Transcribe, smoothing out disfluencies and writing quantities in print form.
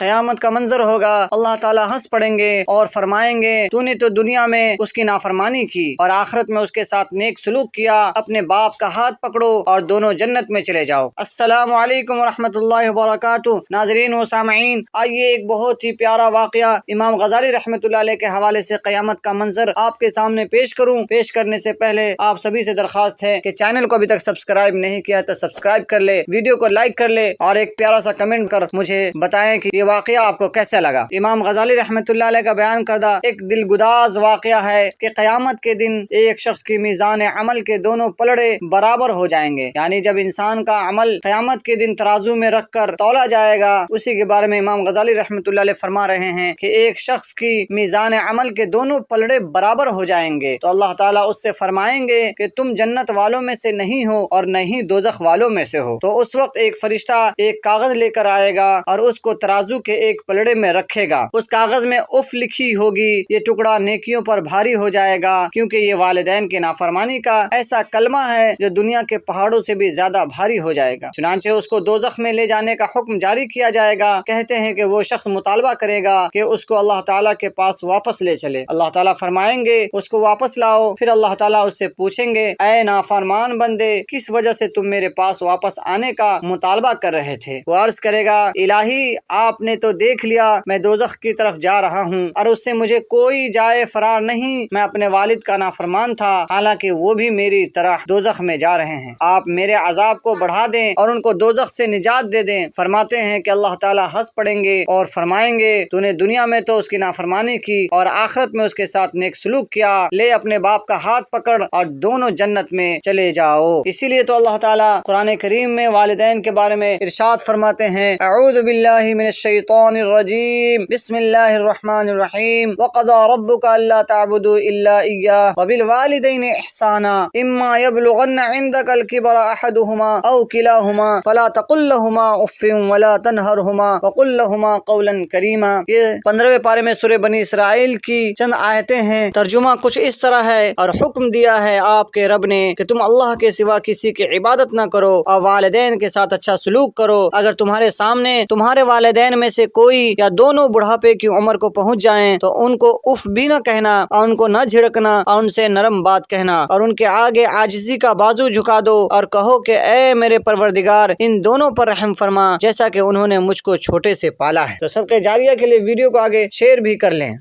قیامت کا منظر ہوگا، اللہ تعالیٰ ہنس پڑیں گے اور فرمائیں گے تو نے تو دنیا میں اس کی نافرمانی کی اور آخرت میں اس کے ساتھ نیک سلوک کیا، اپنے باپ کا ہاتھ پکڑو اور دونوں جنت میں چلے جاؤ۔ السلام علیکم ورحمۃ اللہ وبرکاتہ۔ ناظرین و سامعین، آئیے ایک بہت ہی پیارا واقعہ امام غزالی رحمۃ اللہ علیہ کے حوالے سے قیامت کا منظر آپ کے سامنے پیش کروں۔ پیش کرنے سے پہلے آپ سبھی سے درخواست ہے کہ چینل کو ابھی تک سبسکرائب نہیں کیا تو سبسکرائب کر لے، ویڈیو کو لائک کر لے اور ایک پیارا سا کمنٹ کر مجھے بتائیں کہ یہ واقعہ آپ کو کیسا لگا۔ امام غزالی رحمۃ اللہ علیہ کا بیان کردہ ایک دل گداز واقعہ ہے کہ قیامت کے دن ایک شخص کی میزان عمل کے دونوں پلڑے برابر ہو جائیں گے، یعنی جب انسان کا عمل قیامت کے دن ترازو میں رکھ کر تولا جائے گا، اسی کے بارے میں امام غزالی رحمۃ اللہ علیہ فرما رہے ہیں کہ ایک شخص کی میزان عمل کے دونوں پلڑے برابر ہو جائیں گے تو اللہ تعالیٰ اس سے فرمائیں گے کہ تم جنت والوں میں سے نہیں ہو اور نہ ہی دوزخ والوں میں سے ہو۔ تو اس وقت ایک فرشتہ ایک کاغذ لے کر آئے گا اور اس کو ترازو کے ایک پلڑے میں رکھے گا۔ اس کاغذ میں اف لکھی ہوگی، یہ ٹکڑا نیکیوں پر بھاری ہو جائے گا کیونکہ یہ والدین کی نافرمانی کا ایسا کلمہ ہے جو دنیا کے پہاڑوں سے بھی زیادہ بھاری ہو جائے گا۔ چنانچہ اس کو دوزخ میں لے جانے کا حکم جاری کیا جائے گا۔ کہتے ہیں کہ وہ شخص مطالبہ کرے گا کہ اس کو اللہ تعالیٰ کے پاس واپس لے چلے۔ اللہ تعالیٰ فرمائیں گے اس کو واپس لاؤ۔ پھر اللہ تعالیٰ اس سے پوچھیں گے اے نافرمان بندے، کس وجہ سے تم میرے پاس واپس آنے کا مطالبہ کر رہے تھے؟ وہ عرض کرے گا الہی، آپ نے تو دیکھ لیا میں دوزخ کی طرف جا رہا ہوں اور اس سے مجھے کوئی جائے فرار نہیں، میں اپنے والد کا نافرمان تھا حالانکہ وہ بھی میری طرح دوزخ میں جا رہے ہیں، آپ میرے عذاب کو بڑھا دیں اور ان کو دوزخ سے نجات دے دیں۔ فرماتے ہیں کہ اللہ تعالیٰ ہنس پڑیں گے اور فرمائیں گے تو نے دنیا میں تو اس کی نافرمانی کی اور آخرت میں اس کے ساتھ نیک سلوک کیا، لے اپنے باپ کا ہاتھ پکڑ اور دونوں جنت میں چلے جاؤ۔ اسی لیے تو اللہ تعالیٰ قرآن کریم میں والدین کے بارے میں ارشاد فرماتے ہیں اعوذ باللہ من الشیطان الرجیم بسم اللہ الرحمن الرحیم وقضى ربك الا تعبدوا الا اياه وبالوالدين احسانا اما يبلغن عندك الكبر احدهما او كلاهما فلا تقل لهما اف ولا تنهرهما وقل لهما قولا كريما۔ یہ 15ویں پارے میں سورہ بنی اسرائیل کی چند آیتیں ہیں۔ ترجمہ کچھ اس طرح ہے اور حکم دیا ہے آپ کے رب نے کہ تم اللہ کے سوا کسی کی عبادت نہ کرو اور والدین کے ساتھ اچھا سلوک کرو۔ اگر تمہارے سامنے تمہارے والدین میں سے کوئی یا دونوں بڑھاپے کی عمر کو پہنچ جائیں تو ان کو اف بھی نہ کہنا اور ان کو نہ جھڑکنا اور ان سے نرم بات کہنا اور ان کے آگے عاجزی کا بازو جھکا دو اور کہو کہ اے میرے پروردگار ان دونوں پر رحم فرما جیسا کہ انہوں نے مجھ کو چھوٹے سے پالا ہے۔ تو صدقہ جاریہ کے لیے ویڈیو کو آگے شیئر بھی کر لیں۔